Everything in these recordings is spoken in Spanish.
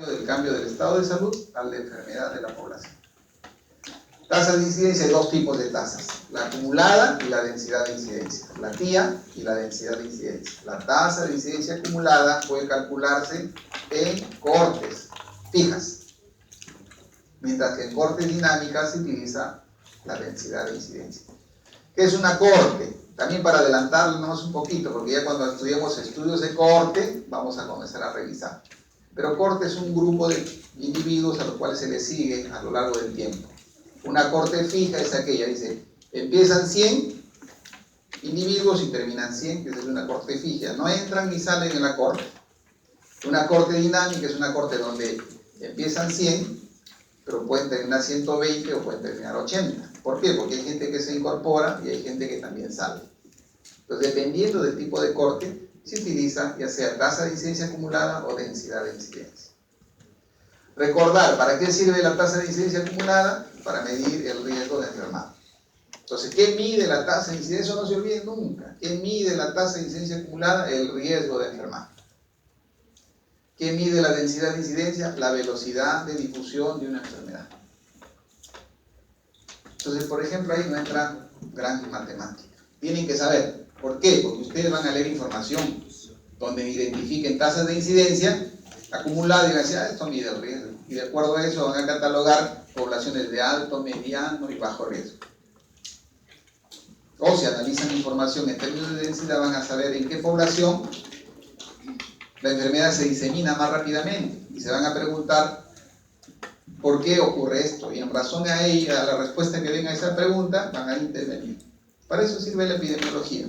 del cambio del estado de salud al de enfermedad de la población. Tasas de incidencia, hay dos tipos de tasas, la acumulada y la densidad de incidencia, la TIA y la densidad de incidencia. La tasa de incidencia acumulada puede calcularse en cohortes fijas, mientras que en cohortes dinámicas se utiliza la densidad de incidencia. ¿Qué es una cohorte? También para adelantarnos un poquito, porque ya cuando estudiemos estudios de cohorte vamos a comenzar a revisar. Pero cohorte es un grupo de individuos a los cuales se les sigue a lo largo del tiempo. Una cohorte fija es aquella, dice, empiezan 100 individuos y terminan 100, que es una cohorte fija. No entran ni salen en la cohorte. Una cohorte dinámica es una cohorte donde empiezan 100, pero pueden terminar 120 o pueden terminar 80. ¿Por qué? Porque hay gente que se incorpora y hay gente que también sale. Entonces, dependiendo del tipo de corte, se utiliza ya sea tasa de incidencia acumulada o densidad de incidencia. Recordar, ¿para qué sirve la tasa de incidencia acumulada? Para medir el riesgo de enfermar. Entonces, ¿qué mide la tasa de incidencia? Eso no se olvide nunca. ¿Qué mide la tasa de incidencia acumulada? El riesgo de enfermar. ¿Qué mide la densidad de incidencia? La velocidad de difusión de una enfermedad. Entonces, por ejemplo, ahí no entra gran matemática. Tienen que saber. ¿Por qué? Porque ustedes van a leer información donde identifiquen tasas de incidencia acumuladas y van a decir, esto mide el riesgo. Y de acuerdo a eso van a catalogar poblaciones de alto, mediano y bajo riesgo. O si analizan información en términos de densidad, van a saber en qué población la enfermedad se disemina más rápidamente. Y se van a preguntar por qué ocurre esto. Y en razón a ella, a la respuesta que den a esa pregunta, van a intervenir. Para eso sirve la epidemiología.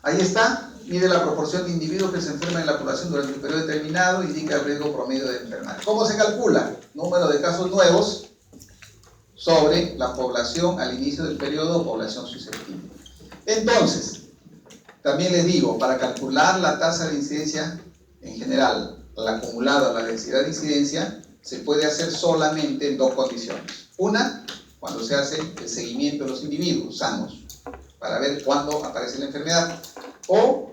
Ahí está. Mide la proporción de individuos que se enferman en la población durante un periodo determinado, indica el riesgo promedio de enfermar. ¿Cómo se calcula? Número de casos nuevos sobre la población al inicio del periodo o población susceptible. Entonces, también les digo, para calcular la tasa de incidencia en general, la acumulada o la densidad de incidencia, se puede hacer solamente en dos condiciones. Una, cuando se hace el seguimiento de los individuos sanos, para ver cuándo aparece la enfermedad, o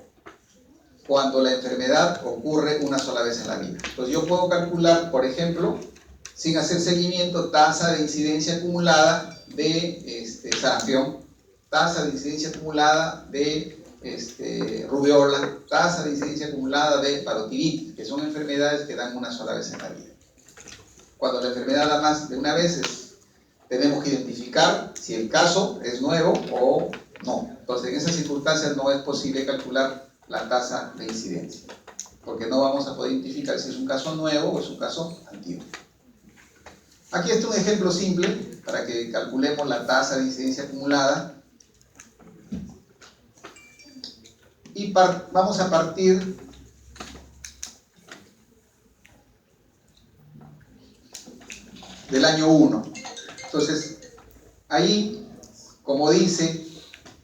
cuando la enfermedad ocurre una sola vez en la vida. Entonces yo puedo calcular, por ejemplo, sin hacer seguimiento, tasa de incidencia acumulada de sarampión, tasa de incidencia acumulada de rubiola, tasa de incidencia acumulada de parotiditis, que son enfermedades que dan una sola vez en la vida. Cuando la enfermedad da más de una vez, tenemos que identificar si el caso es nuevo o no. Entonces, en esas circunstancias no es posible calcular la tasa de incidencia, porque no vamos a poder identificar si es un caso nuevo o es un caso antiguo. Aquí está un ejemplo simple para que calculemos la tasa de incidencia acumulada. Y vamos a partir del año 1. Entonces, ahí, como dice,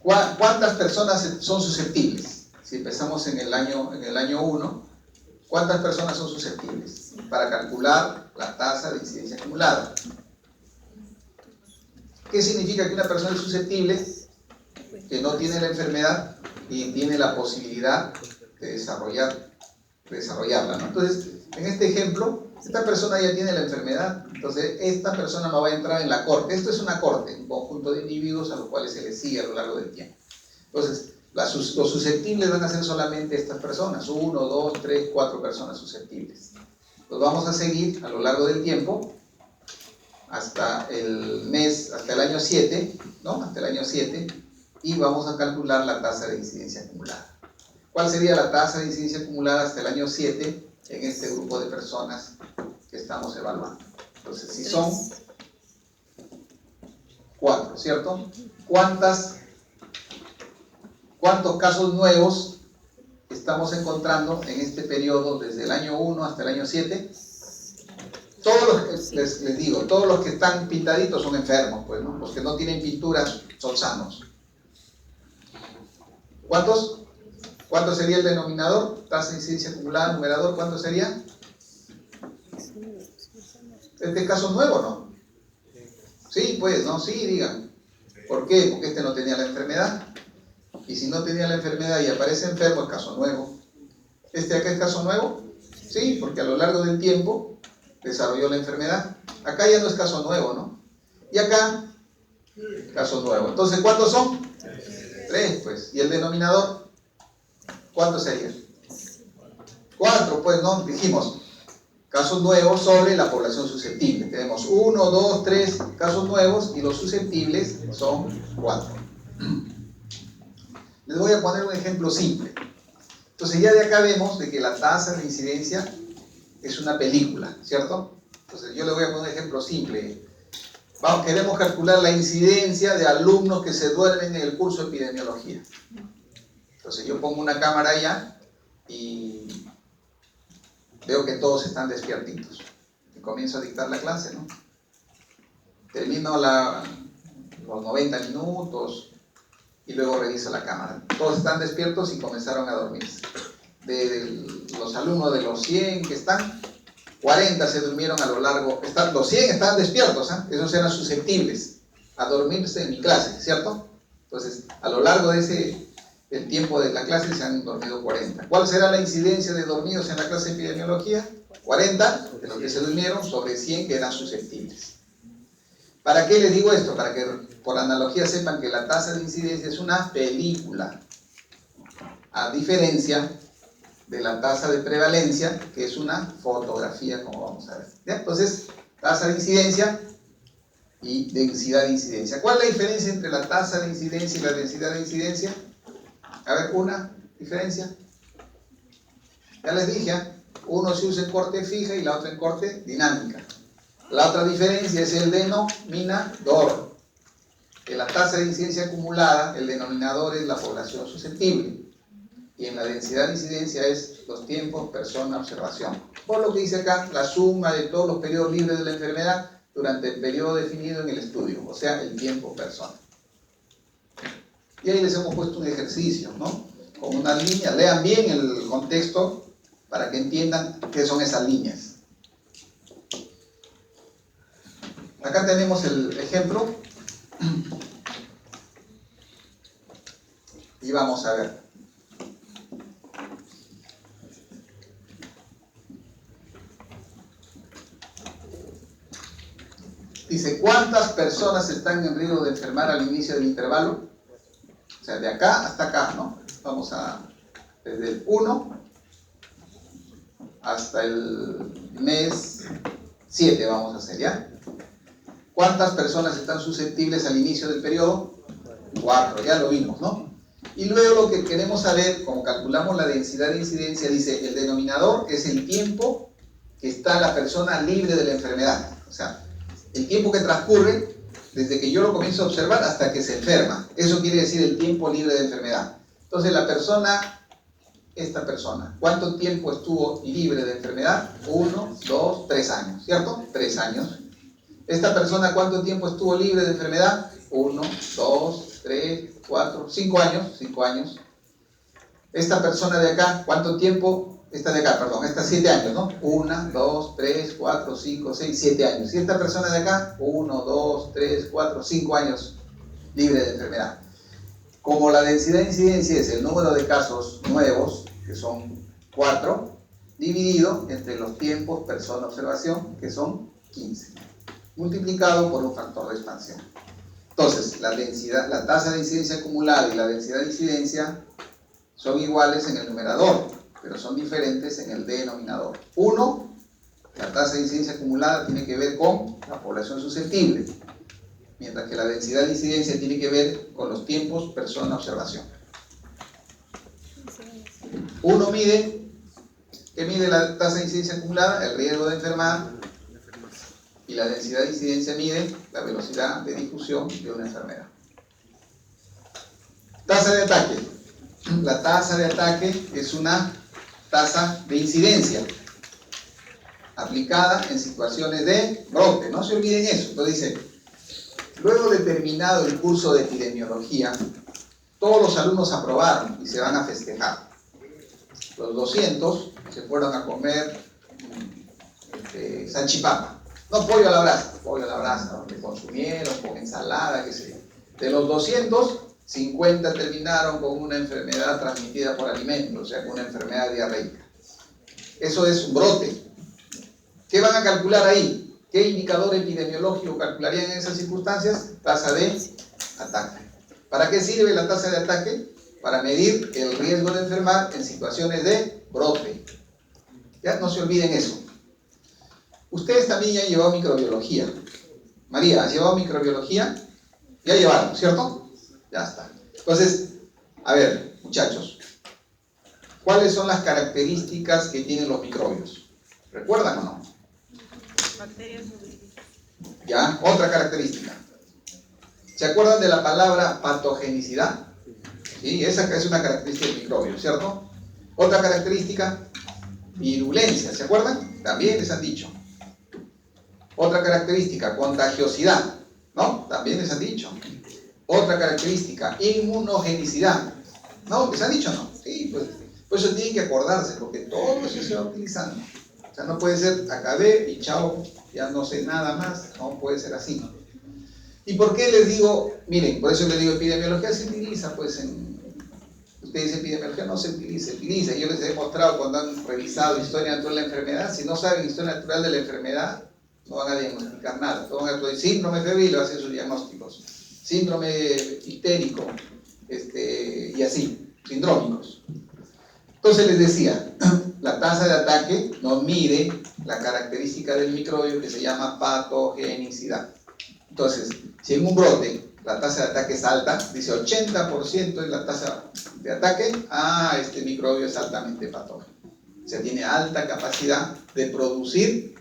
¿cuántas personas son susceptibles? Si empezamos en el año 1, ¿cuántas personas son susceptibles? Para calcular la tasa de incidencia acumulada. ¿Qué significa que una persona es susceptible? Que no tiene la enfermedad y tiene la posibilidad de desarrollarla, ¿no? Entonces, en este ejemplo, esta persona ya tiene la enfermedad, entonces esta persona no va a entrar en la corte. Esto es una corte, un conjunto de individuos a los cuales se les sigue a lo largo del tiempo. Entonces, los susceptibles van a ser solamente estas personas, 1, 2, 3, 4 personas susceptibles. Los vamos a seguir a lo largo del tiempo hasta el año 7, ¿no? Hasta el año 7, y vamos a calcular la tasa de incidencia acumulada. ¿Cuál sería la tasa de incidencia acumulada hasta el año 7 en este grupo de personas que estamos evaluando? Entonces, si son 4, ¿cierto? ¿Cuántos casos nuevos estamos encontrando en este periodo desde el año 1 hasta el año 7? Les digo, todos los que están pintaditos son enfermos, pues, ¿no? Los que no tienen pinturas son sanos. ¿Cuántos? ¿Cuánto sería el denominador? Tasa de incidencia acumulada, numerador, ¿cuánto sería? ¿Este caso nuevo, no? Sí, pues, ¿no? Sí, digan. ¿Por qué? Porque este no tenía la enfermedad. Y si no tenía la enfermedad y aparece enfermo, es caso nuevo. ¿Este acá es caso nuevo? Sí, porque a lo largo del tiempo desarrolló la enfermedad. Acá ya no es caso nuevo, ¿no? Y acá, caso nuevo. Entonces, ¿cuántos son? 3, pues. ¿Y el denominador? ¿Cuántos sería? 4, pues, ¿no? Dijimos, casos nuevos sobre la población susceptible. Tenemos 1, 2, 3 casos nuevos y los susceptibles son 4. Les voy a poner un ejemplo simple. Entonces ya de acá vemos de que la tasa de incidencia es una película, ¿cierto? Entonces yo le voy a poner un ejemplo simple. Queremos calcular la incidencia de alumnos que se duermen en el curso de epidemiología. Entonces yo pongo una cámara allá y veo que todos están despiertitos. Y comienzo a dictar la clase, ¿no? Termino los 90 minutos y luego reviso la cámara. Todos están despiertos y comenzaron a dormirse. De los alumnos de los 100 que están, 40 se durmieron a lo largo. Los 100 estaban despiertos, ¿eh? Esos eran susceptibles a dormirse en mi clase, ¿cierto? Entonces, a lo largo de el tiempo de la clase se han dormido 40. ¿Cuál será la incidencia de dormidos en la clase de epidemiología? 40 de los que se durmieron sobre 100 que eran susceptibles. ¿Para qué les digo esto? Para que por analogía sepan que la tasa de incidencia es una película, a diferencia de la tasa de prevalencia, que es una fotografía, como vamos a ver. ¿Ya? Entonces, tasa de incidencia y densidad de incidencia. ¿Cuál es la diferencia entre la tasa de incidencia y la densidad de incidencia? A ver, una diferencia. Ya les dije, uno se usa en corte fija y la otra en corte dinámica. La otra diferencia es el denominador. En la tasa de incidencia acumulada, el denominador es la población susceptible. Y en la densidad de incidencia es los tiempos, persona, observación. Por lo que dice acá, la suma de todos los periodos libres de la enfermedad durante el periodo definido en el estudio, o sea, el tiempo, persona. Y ahí les hemos puesto un ejercicio, ¿no? Con una línea. Lean bien el contexto para que entiendan qué son esas líneas. Acá tenemos el ejemplo. Y vamos a ver. Dice, ¿cuántas personas están en riesgo de enfermar al inicio del intervalo? O sea, de acá hasta acá, ¿no? Vamos desde el 1 hasta el mes 7 vamos a hacer, ¿ya? ¿Cuántas personas están susceptibles al inicio del periodo? 4, ya lo vimos, ¿no? Y luego lo que queremos saber, como calculamos la densidad de incidencia, dice, el denominador es el tiempo que está la persona libre de la enfermedad. O sea, el tiempo que transcurre desde que yo lo comienzo a observar hasta que se enferma. Eso quiere decir el tiempo libre de enfermedad. Entonces la persona, esta persona, ¿cuánto tiempo estuvo libre de enfermedad? 1, 2, 3 años, ¿cierto? 3 años. Esta persona, ¿cuánto tiempo estuvo libre de enfermedad? 1, 2, 3, 4, 5 años. 5 años. Esta persona de acá, ¿cuánto tiempo? Esta de acá, perdón, esta 7 años, ¿no? 1, 2, 3, 4, 5, 6, 7 años. Y esta persona de acá, 1, 2, 3, 4, 5 años libre de enfermedad. Como la densidad de incidencia es el número de casos nuevos, que son 4, dividido entre los tiempos persona-observación, que son 15, multiplicado por un factor de expansión. Entonces, la tasa de incidencia acumulada y la densidad de incidencia son iguales en el numerador, pero son diferentes en el denominador. Uno, la tasa de incidencia acumulada tiene que ver con la población susceptible, mientras que la densidad de incidencia tiene que ver con los tiempos persona-observación. Uno mide, ¿qué mide la tasa de incidencia acumulada? El riesgo de enfermar, y la densidad de incidencia mide la velocidad de difusión de una enfermedad. Tasa de ataque. La tasa de ataque es una tasa de incidencia aplicada en situaciones de brote. No se olviden eso. Entonces dice, luego de terminado el curso de epidemiología, todos los alumnos aprobaron y se van a festejar. Los 200 se fueron a comer salchipapa. No, pollo a la brasa, donde consumieron con ensalada, qué sé yo. De los 200, 50 terminaron con una enfermedad transmitida por alimentos, o sea, con una enfermedad diarreica. Eso es un brote. ¿Qué van a calcular ahí? ¿Qué indicador epidemiológico calcularían en esas circunstancias? Tasa de ataque. ¿Para qué sirve la tasa de ataque? Para medir el riesgo de enfermar en situaciones de brote. Ya no se olviden eso. Ustedes también ya han llevado microbiología. María, ¿has llevado microbiología? Ya llevaron, ¿cierto? Ya está. Entonces, a ver, muchachos, ¿cuáles son las características que tienen los microbios? ¿Recuerdan o no? Bacterias. Ya, otra característica. ¿Se acuerdan de la palabra patogenicidad? Sí, esa es una característica del microbio, ¿cierto? Otra característica, virulencia, ¿se acuerdan? También les han dicho. Otra característica, contagiosidad, ¿no? También les han dicho. Otra característica, inmunogenicidad, ¿no? ¿Les han dicho o no? Sí, pues por eso tienen que acordarse, porque todo eso se va utilizando. O sea, no puede ser, acabé y chao, ya no sé nada más, no puede ser así. ¿Y por qué les digo? Miren, por eso les digo, epidemiología se utiliza, pues ustedes dicen epidemiología no se utiliza. Yo les he mostrado cuando han revisado historia natural de la enfermedad, si no saben historia natural de la enfermedad, no van a diagnosticar nada. No van a decir síndrome febril, hacen sus diagnósticos. Síndrome histérico, y así, sindrómicos. Entonces les decía, la tasa de ataque nos mide la característica del microbio que se llama patogenicidad. Entonces, si en un brote la tasa de ataque es alta, dice 80% es la tasa de ataque, este microbio es altamente patógeno. O sea, tiene alta capacidad de producir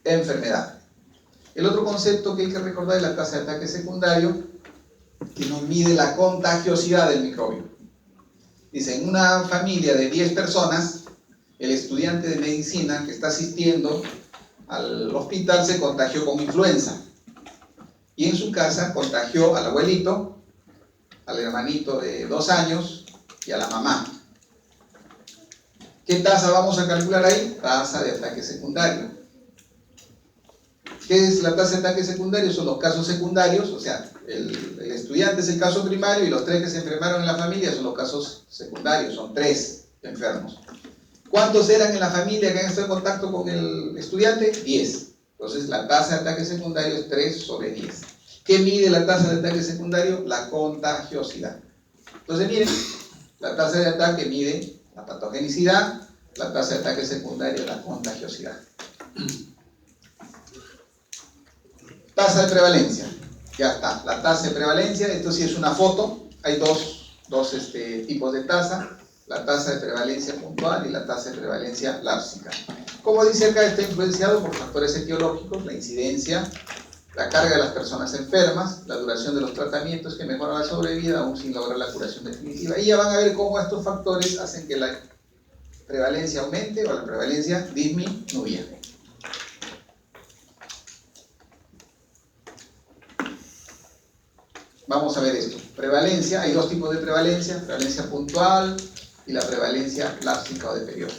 enfermedad. El otro concepto que hay que recordar es la tasa de ataque secundario, que nos mide la contagiosidad del microbio. Dice, en una familia de 10 personas, el estudiante de medicina que está asistiendo al hospital se contagió con influenza. Y en su casa contagió al abuelito, al hermanito de 2 años y a la mamá. ¿Qué tasa vamos a calcular ahí? Tasa de ataque secundario. ¿Qué es la tasa de ataque secundario? Son los casos secundarios, o sea, el estudiante es el caso primario y los 3 que se enfermaron en la familia son los casos secundarios, son 3 enfermos. ¿Cuántos eran en la familia que han estado en contacto con el estudiante? 10. Entonces la tasa de ataque secundario es 3 sobre 10. ¿Qué mide la tasa de ataque secundario? La contagiosidad. Entonces miren, la tasa de ataque mide la patogenicidad, la tasa de ataque secundario la contagiosidad. Tasa de prevalencia, ya está, la tasa de prevalencia, esto sí es una foto, hay dos tipos de tasa, la tasa de prevalencia puntual y la tasa de prevalencia lápsica. Como dice acá, está influenciado por factores etiológicos, la incidencia, la carga de las personas enfermas, la duración de los tratamientos que mejoran la sobrevida aún sin lograr la curación definitiva. Y ya van a ver cómo estos factores hacen que la prevalencia aumente o la prevalencia disminuya. Vamos a ver esto. Prevalencia, hay 2 tipos de prevalencia puntual y la prevalencia lápsica o de periodo.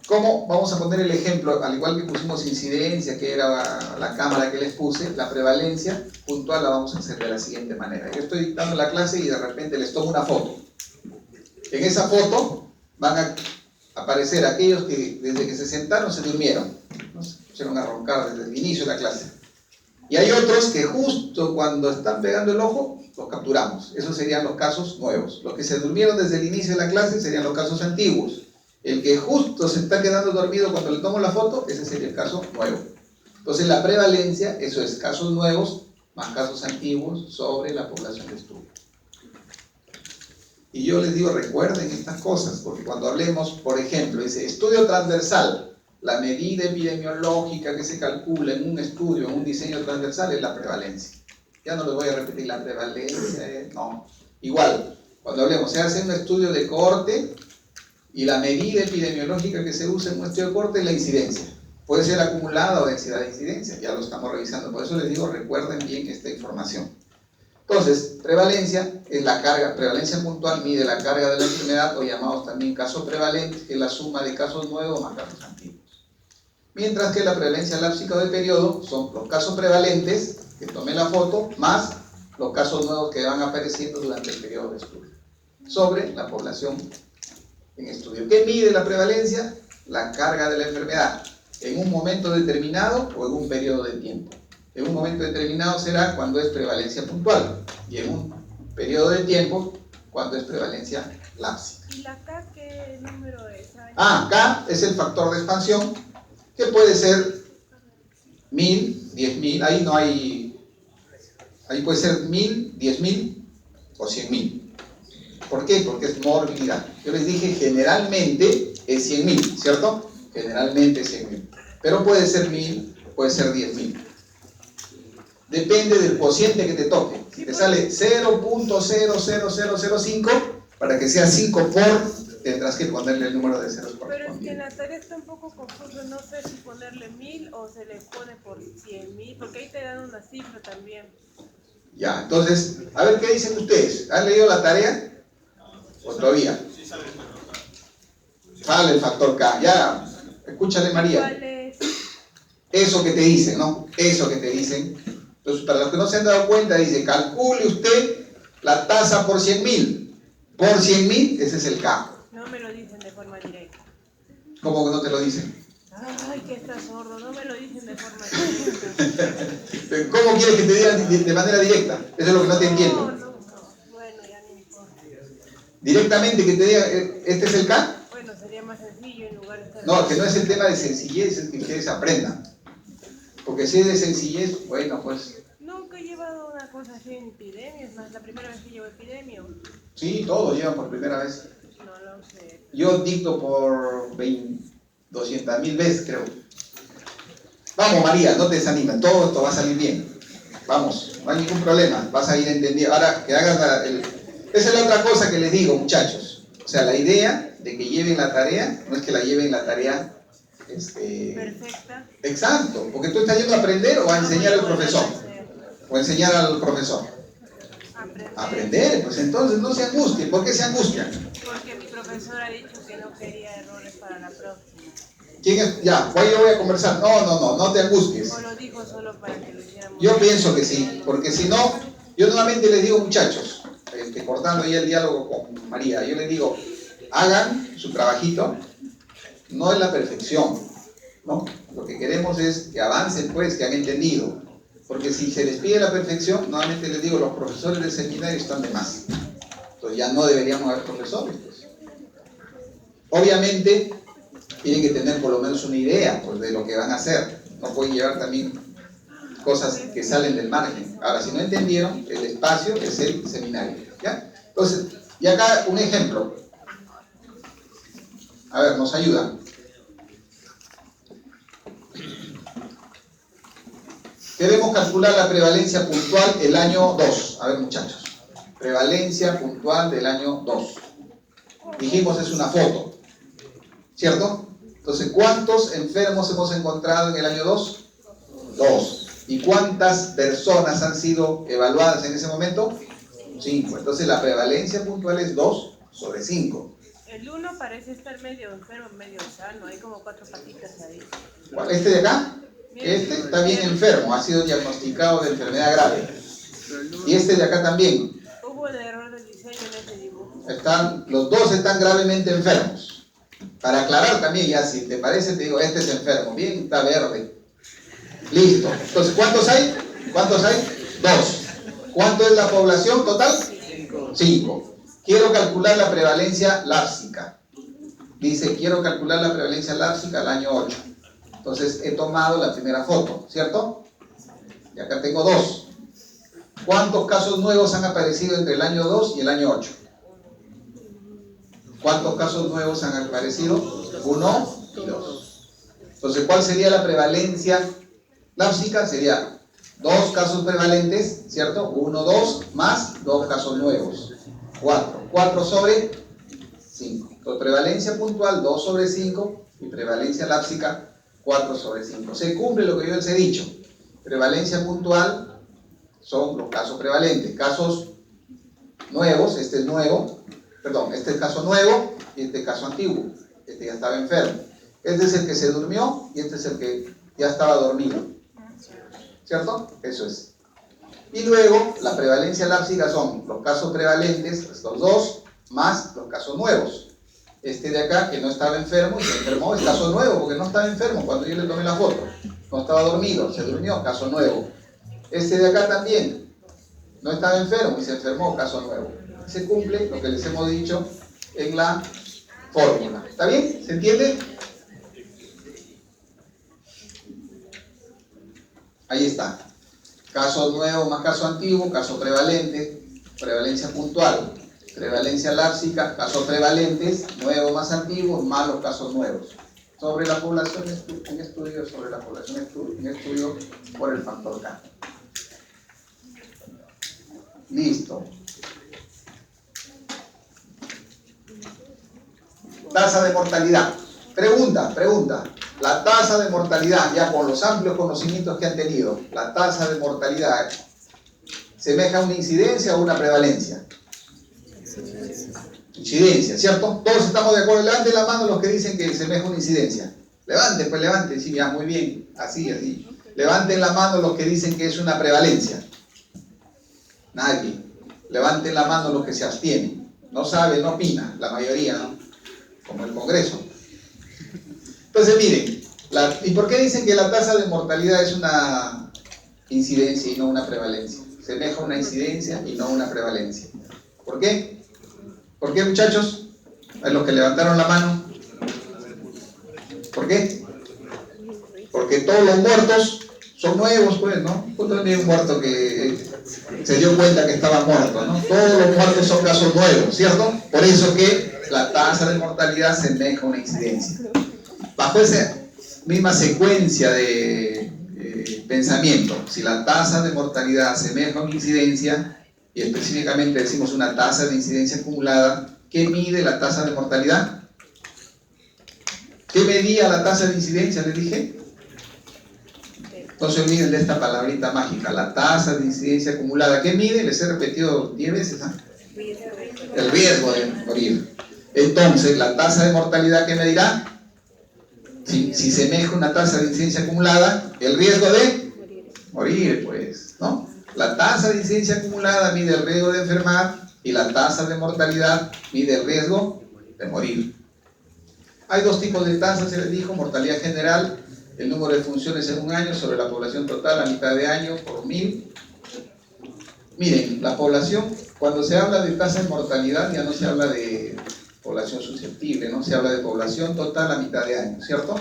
¿Cómo? Vamos a poner el ejemplo, al igual que pusimos incidencia, que era la cámara que les puse, la prevalencia puntual la vamos a hacer de la siguiente manera. Yo estoy dictando la clase y de repente les tomo una foto. En esa foto van a aparecer aquellos que desde que se sentaron se durmieron, ¿no? Se pusieron a roncar desde el inicio de la clase. Y hay otros que justo cuando están pegando el ojo, los capturamos. Esos serían los casos nuevos. Los que se durmieron desde el inicio de la clase serían los casos antiguos. El que justo se está quedando dormido cuando le tomo la foto, ese sería el caso nuevo. Entonces la prevalencia, eso es casos nuevos más casos antiguos sobre la población de estudio. Y yo les digo, recuerden estas cosas, porque cuando hablemos, por ejemplo, dice estudio transversal, la medida epidemiológica que se calcula en un estudio, en un diseño transversal, es la prevalencia. Ya no les voy a repetir la prevalencia, no. Igual, cuando hablemos, se hace un estudio de cohorte y la medida epidemiológica que se usa en un estudio de cohorte es la incidencia. Puede ser acumulada o densidad de incidencia, ya lo estamos revisando. Por eso les digo, recuerden bien esta información. Entonces, prevalencia es la carga, prevalencia puntual mide la carga de la enfermedad, o llamados también casos prevalentes, que es la suma de casos nuevos más casos antiguos. Mientras que la prevalencia lápsica de periodo son los casos prevalentes, que tomé la foto, más los casos nuevos que van apareciendo durante el periodo de estudio, sobre la población en estudio. ¿Qué mide la prevalencia? La carga de la enfermedad, en un momento determinado o en un periodo de tiempo. En un momento determinado será cuando es prevalencia puntual y en un periodo de tiempo cuando es prevalencia lápsica. ¿Y la K qué número es? K es el factor de expansión, que puede ser 1000, 10.000, ahí no hay, ahí puede ser 1000, 10.000 o 100.000. ¿Por qué? Porque es morbilidad. Yo les dije generalmente es 100.000, ¿cierto? Generalmente es 100.000. Pero puede ser 1000, puede ser 10.000. Depende del cociente que te toque. Si te sale 0.00005, para que sea 5 por, tendrás que ponerle el número de ceros Pero es que en correspondiente. la tarea está un poco confuso, no sé si ponerle 1000 o se le pone por 100.000, porque ahí te dan una cifra también. Ya, entonces, a ver qué dicen ustedes. ¿Han leído la tarea? ¿O todavía? Sale el factor K. Ya, escúchale María. ¿Cuál es? Eso que te dicen, ¿no? Eso que te dicen. Entonces, para los que no se han dado cuenta, dice, calcule usted la tasa por 100.000. Por 100.000, ese es el K. No me lo dicen de forma directa. ¿Cómo que no te lo dicen? Ay, que está sordo, no me lo dicen de forma directa. ¿Cómo quieres que te digan de manera directa? Eso es lo que no te entiendo. No. Bueno, ya no importa. Directamente que te diga, ¿este es el K? Bueno, sería más sencillo en lugar de estar... No, que no es el tema de sencillez, es que ustedes aprendan. Porque si es de sencillez, bueno, pues... Nunca he llevado una cosa así en epidemia, es más, la primera vez que llevo epidemia. Sí, todos llevan por primera vez. No lo sé. Yo dicto por 200.000 veces, creo. Vamos, María, no te desanimes, todo esto va a salir bien. Vamos, no hay ningún problema, vas a ir entendiendo. Ahora, que hagas esa es la otra cosa que les digo, muchachos. O sea, la idea de que lleven la tarea, no es que la lleven la tarea... Perfecta. Exacto, porque tú estás yendo a aprender o a enseñar al profesor. O enseñar al profesor. Aprender, pues entonces no se angustien. ¿Por qué se angustian? Porque mi profesor ha dicho que no quería errores para la próxima. ¿Quién es? Ya, yo voy a conversar. No te angusties. O lo dijo solo para que lo hiciéramos. Yo pienso que sí, porque si no, yo nuevamente les digo, muchachos, cortando ya el diálogo con María, yo les digo, hagan su trabajito, no es la perfección, ¿no? Lo que queremos es que avancen, pues, que han entendido. Porque si se les pide la perfección, nuevamente les digo, los profesores del seminario están de más. Entonces ya no deberíamos haber profesores, pues. Obviamente, tienen que tener por lo menos una idea, pues, de lo que van a hacer. No pueden llevar también cosas que salen del margen. Ahora, si no entendieron, el espacio es el seminario, ¿ya? Entonces, y acá un ejemplo. A ver, nos ayuda. Queremos calcular la prevalencia puntual el año 2. A ver, muchachos. Prevalencia puntual del año 2. Dijimos es una foto, ¿cierto? Entonces, ¿cuántos enfermos hemos encontrado en el año 2? 2. ¿Y cuántas personas han sido evaluadas en ese momento? 5. Entonces, la prevalencia puntual es 2 sobre 5. El 1 parece estar medio enfermo, medio sano. Hay como 4 patitas ahí. ¿Cuál? ¿Este de acá? Este está bien enfermo, ha sido diagnosticado de enfermedad grave. Y este de acá también. Hubo el error de diseño en ese dibujo. Los dos están gravemente enfermos. Para aclarar también, ya si te parece, te digo, este es enfermo. Bien, está verde. Listo. Entonces, ¿cuántos hay? ¿Cuántos hay? 2. ¿Cuánto es la población total? 5. Quiero calcular la prevalencia lápsica. Dice, quiero calcular la prevalencia lápsica al año 8. Entonces, he tomado la primera foto, ¿cierto? Y acá tengo 2. ¿Cuántos casos nuevos han aparecido entre el año 2 y el año 8? ¿Cuántos casos nuevos han aparecido? 1 y 2. Entonces, ¿cuál sería la prevalencia lápsica? Sería 2 casos prevalentes, ¿cierto? 1, 2, más 2 casos nuevos. 4. 4 sobre 5. Entonces, prevalencia puntual 2 sobre 5 y prevalencia lápsica 4 sobre 5. Se cumple lo que yo les he dicho. Prevalencia puntual son los casos prevalentes. Casos nuevos, este es nuevo, perdón, este es caso nuevo y este es caso antiguo. Este ya estaba enfermo. Este es el que se durmió y este es el que ya estaba dormido. ¿Cierto? Eso es. Y luego, la prevalencia lápsica son los casos prevalentes, estos dos, más los casos nuevos. Este de acá, que no estaba enfermo y se enfermó, es caso nuevo, porque no estaba enfermo cuando yo le tomé la foto. No estaba dormido, se durmió, caso nuevo. Este de acá también, no estaba enfermo y se enfermó, caso nuevo. Se cumple lo que les hemos dicho en la fórmula. ¿Está bien? ¿Se entiende? Ahí está. Caso nuevo más caso antiguo, caso prevalente, prevalencia puntual, prevalencia lápsica, casos prevalentes, nuevos más antiguos, más los casos nuevos. Sobre la población en estudio, sobre la población en estudio por el factor K. Listo. Tasa de mortalidad. Pregunta. La tasa de mortalidad, ya con los amplios conocimientos que han tenido, la tasa de mortalidad, ¿semeja a una incidencia o una prevalencia? Incidencia, ¿cierto? Todos estamos de acuerdo. Levanten la mano los que dicen que semeja a una incidencia. Levanten, pues levanten, sí, ya, muy bien, así. Levanten la mano los que dicen que es una prevalencia. Nadie. Levanten la mano los que se abstienen. No sabe, no opina, la mayoría, ¿no? Como el Congreso. Entonces, miren, ¿y por qué dicen que la tasa de mortalidad es una incidencia y no una prevalencia? Semeja a una incidencia y no una prevalencia. ¿Por qué? ¿Por qué, muchachos? A los que levantaron la mano. ¿Por qué? Porque todos los muertos son nuevos, pues, ¿no? ¿Cuánto tenía un muerto que se dio cuenta que estaba muerto, ¿no? Todos los muertos son casos nuevos, ¿cierto? Por eso que la tasa de mortalidad semeja a una incidencia. Bajo esa misma secuencia de pensamiento, si la tasa de mortalidad asemeja a una incidencia, y específicamente decimos una tasa de incidencia acumulada, ¿qué mide la tasa de mortalidad? ¿Qué medía la tasa de incidencia? ¿Les dije? No se olviden de esta palabrita mágica, la tasa de incidencia acumulada. ¿Qué mide? Les he repetido 10 veces, ¿ah? El riesgo de morir. Entonces, la tasa de mortalidad, ¿qué medirá? Si semeja una tasa de incidencia acumulada, el riesgo de morir, pues, ¿no? La tasa de incidencia acumulada mide el riesgo de enfermar y la tasa de mortalidad mide el riesgo de morir. Hay dos tipos de tasas, se les dijo: mortalidad general, el número de funciones en un año sobre la población total a mitad de año por 1000. Miren, la población, cuando se habla de tasa de mortalidad, ya no se habla de población susceptible, no se habla de población total a mitad de año, ¿cierto?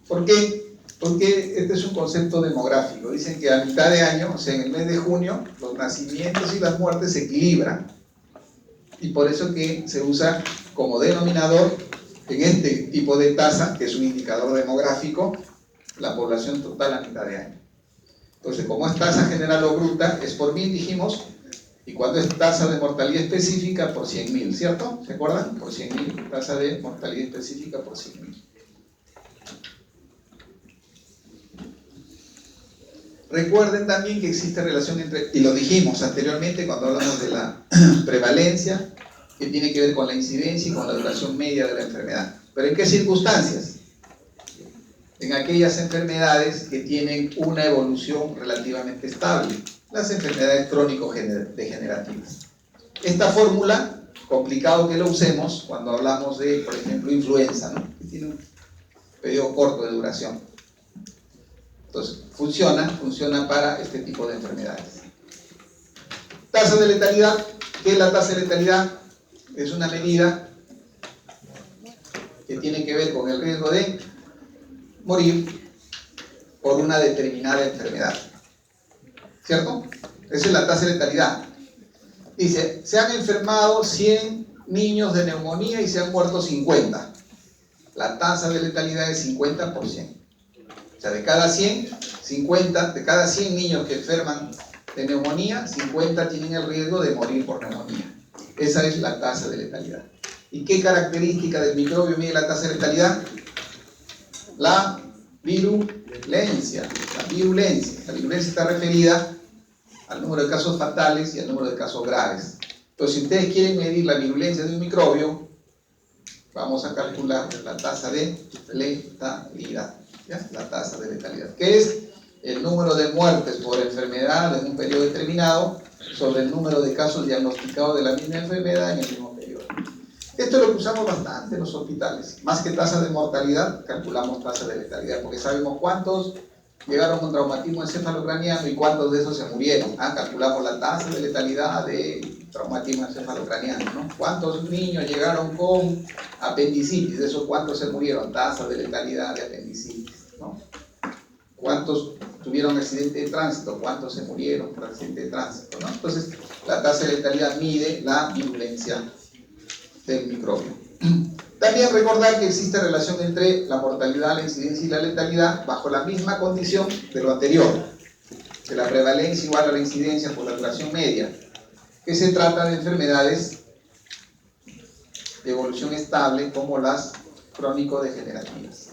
¿Por qué? Porque este es un concepto demográfico. Dicen que a mitad de año, o sea, en el mes de junio, los nacimientos y las muertes se equilibran. Y por eso que se usa como denominador en este tipo de tasa, que es un indicador demográfico, la población total a mitad de año. Entonces, como es tasa general o bruta, es por 1000, dijimos, y cuando es tasa de mortalidad específica, por 100.000, ¿cierto? ¿Se acuerdan? Por 100.000, tasa de mortalidad específica por 100.000. Recuerden también que existe relación entre, y lo dijimos anteriormente cuando hablamos de la prevalencia, que tiene que ver con la incidencia y con la duración media de la enfermedad. ¿Pero en qué circunstancias? En aquellas enfermedades que tienen una evolución relativamente estable, las enfermedades crónico-degenerativas. Esta fórmula, complicado que lo usemos cuando hablamos de, por ejemplo, influenza, ¿no? Que tiene un periodo corto de duración. Entonces, funciona para este tipo de enfermedades. Tasa de letalidad. ¿Qué es la tasa de letalidad? Es una medida que tiene que ver con el riesgo de morir por una determinada enfermedad. ¿Cierto? Esa es la tasa de letalidad. Dice, se han enfermado 100 niños de neumonía y se han muerto 50. La tasa de letalidad es 50%. O sea, de cada 100 niños que enferman de neumonía, 50 tienen el riesgo de morir por neumonía. Esa es la tasa de letalidad. ¿Y qué característica del microbio mide la tasa de letalidad? La virulencia. La virulencia está referida al número de casos fatales y al número de casos graves. Entonces, si ustedes quieren medir la virulencia de un microbio, vamos a calcular la tasa de letalidad. ¿Ya? La tasa de letalidad, que es el número de muertes por enfermedad en un periodo determinado sobre el número de casos diagnosticados de la misma enfermedad en el mismo periodo. Esto es lo que usamos bastante en los hospitales. Más que tasa de mortalidad, calculamos tasa de letalidad, porque sabemos cuántos llegaron con traumatismo encefalocraniano y cuántos de esos se murieron. Calculamos la tasa de letalidad de traumatismo encefalocraniano, ¿no? ¿Cuántos niños llegaron con apendicitis? De esos, ¿cuántos se murieron? Tasa de letalidad de apendicitis, ¿no? ¿Cuántos tuvieron accidente de tránsito? ¿Cuántos se murieron por accidente de tránsito, ¿no? Entonces, la tasa de letalidad mide la virulencia del microbio. También recordar que existe relación entre la mortalidad, la incidencia y la letalidad bajo la misma condición de lo anterior, que la prevalencia igual a la incidencia por la duración media, que se trata de enfermedades de evolución estable como las crónico-degenerativas.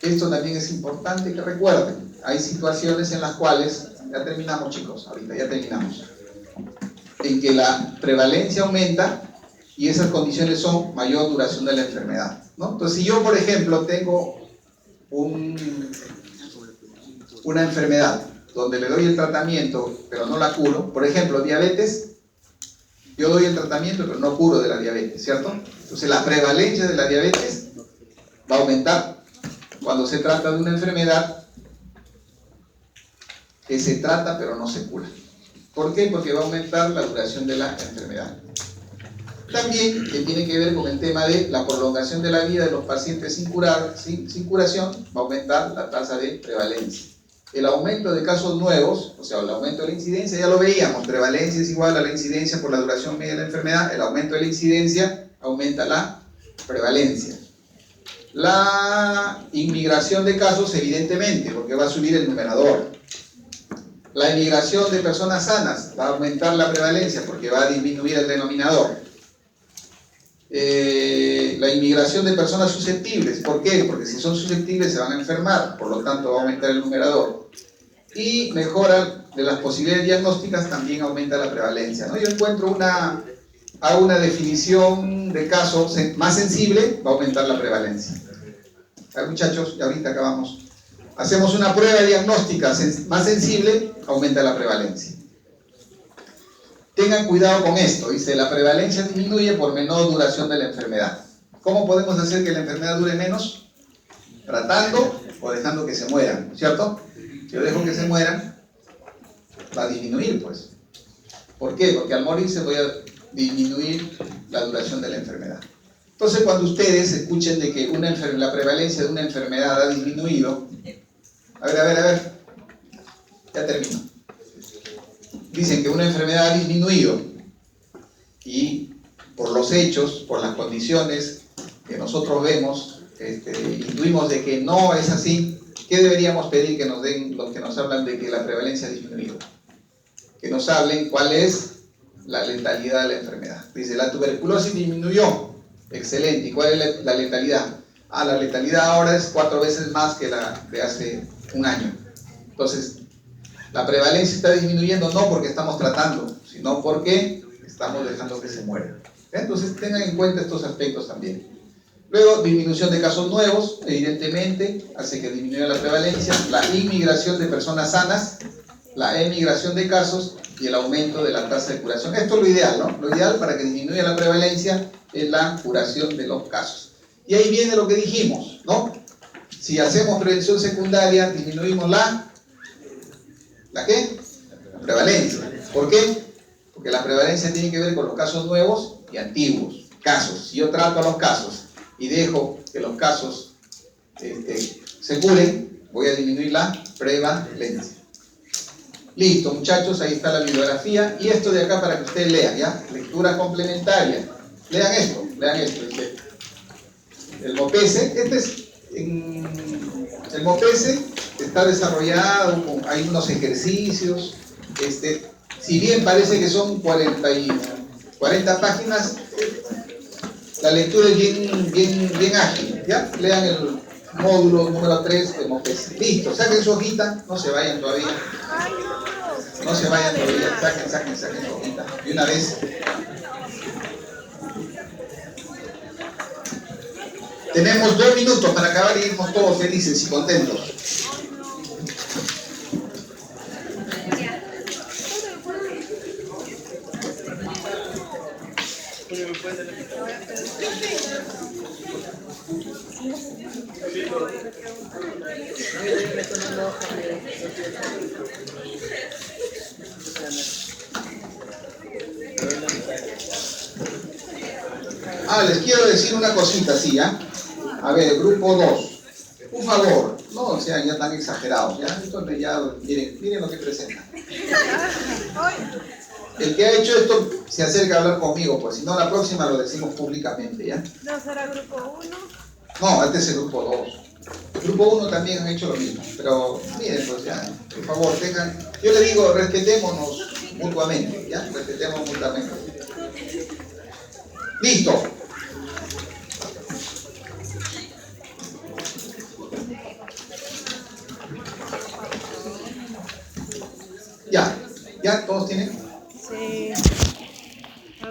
Esto también es importante que recuerden. Hay situaciones en las cuales, ya terminamos chicos, ahorita ya terminamos, en que la prevalencia aumenta y esas condiciones son mayor duración de la enfermedad, ¿no? Entonces, si yo, por ejemplo, tengo una enfermedad donde le doy el tratamiento, pero no la curo, por ejemplo, diabetes, yo doy el tratamiento, pero no curo de la diabetes, ¿cierto? Entonces, la prevalencia de la diabetes va a aumentar cuando se trata de una enfermedad que se trata, pero no se cura. ¿Por qué? Porque va a aumentar la duración de la enfermedad. También que tiene que ver con el tema de la prolongación de la vida de los pacientes sin curación, va a aumentar la tasa de prevalencia. El aumento de casos nuevos, o sea, el aumento de la incidencia, ya lo veíamos, prevalencia es igual a la incidencia por la duración media de la enfermedad, el aumento de la incidencia aumenta la prevalencia. La inmigración de casos, evidentemente, porque va a subir el numerador. La inmigración de personas sanas va a aumentar la prevalencia porque va a disminuir el denominador. La inmigración de personas susceptibles, ¿por qué? Porque si son susceptibles se van a enfermar, por lo tanto va a aumentar el numerador. Y mejora de las posibilidades diagnósticas, también aumenta la prevalencia, ¿no? Yo encuentro hago una definición de caso más sensible, va a aumentar la prevalencia. A ver, muchachos, ya ahorita acabamos. Hacemos una prueba diagnóstica más sensible, aumenta la prevalencia. Tengan cuidado con esto, dice, la prevalencia disminuye por menor duración de la enfermedad. ¿Cómo podemos hacer que la enfermedad dure menos? Tratando o dejando que se mueran, ¿cierto? Si yo dejo que se mueran, va a disminuir, pues. ¿Por qué? Porque al morirse voy a disminuir la duración de la enfermedad. Entonces, cuando ustedes escuchen de que la prevalencia de una enfermedad ha disminuido, a ver, ya termino. Dicen que una enfermedad ha disminuido y por los hechos, por las condiciones que nosotros vemos, intuimos de que no es así. ¿Qué deberíamos pedir que nos den los que nos hablan de que la prevalencia ha disminuido? Que nos hablen cuál es la letalidad de la enfermedad. Dice, la tuberculosis disminuyó. Excelente. ¿Y cuál es la letalidad? La letalidad ahora es 4 veces más que la de hace un año. Entonces, la prevalencia está disminuyendo no porque estamos tratando, sino porque estamos dejando que se mueran. Entonces, tengan en cuenta estos aspectos también. Luego, disminución de casos nuevos, evidentemente, hace que disminuya la prevalencia, la inmigración de personas sanas, la emigración de casos y el aumento de la tasa de curación. Esto es lo ideal, ¿no? Lo ideal para que disminuya la prevalencia es la curación de los casos. Y ahí viene lo que dijimos, ¿no? Si hacemos prevención secundaria, disminuimos ¿la qué? La prevalencia. ¿Por qué? Porque la prevalencia tiene que ver con los casos nuevos y antiguos. Casos. Si yo trato a los casos y dejo que los casos se curen, voy a disminuir la prevalencia. Listo, muchachos, ahí está la bibliografía. Y esto de acá para que ustedes lean, ¿ya? Lectura complementaria. Lean esto. Dice, el MOPESE, el MOPESE está desarrollado, hay unos ejercicios, si bien parece que son 40 páginas, la lectura es bien ágil, ¿ya? Lean el módulo número 3 de MOPESE. Listo, saquen su hojita, no se vayan todavía. No se vayan todavía, saquen su hojita. Y una vez. Tenemos 2 minutos para acabar y irnos todos felices y contentos. Les quiero decir una cosita, sí, ¿ya? A ver, grupo 2. Un favor, no sean ya tan exagerados, ¿ya? Entonces ya, miren lo que presenta. El que ha hecho esto se acerca a hablar conmigo, pues si no la próxima lo decimos públicamente, ¿ya? ¿No será grupo 1? No, este es el grupo 2. El grupo 1 también han hecho lo mismo, pero miren, pues ya, por favor, yo le digo, respetémonos mutuamente, ¿ya? Respetemos mutuamente. Listo.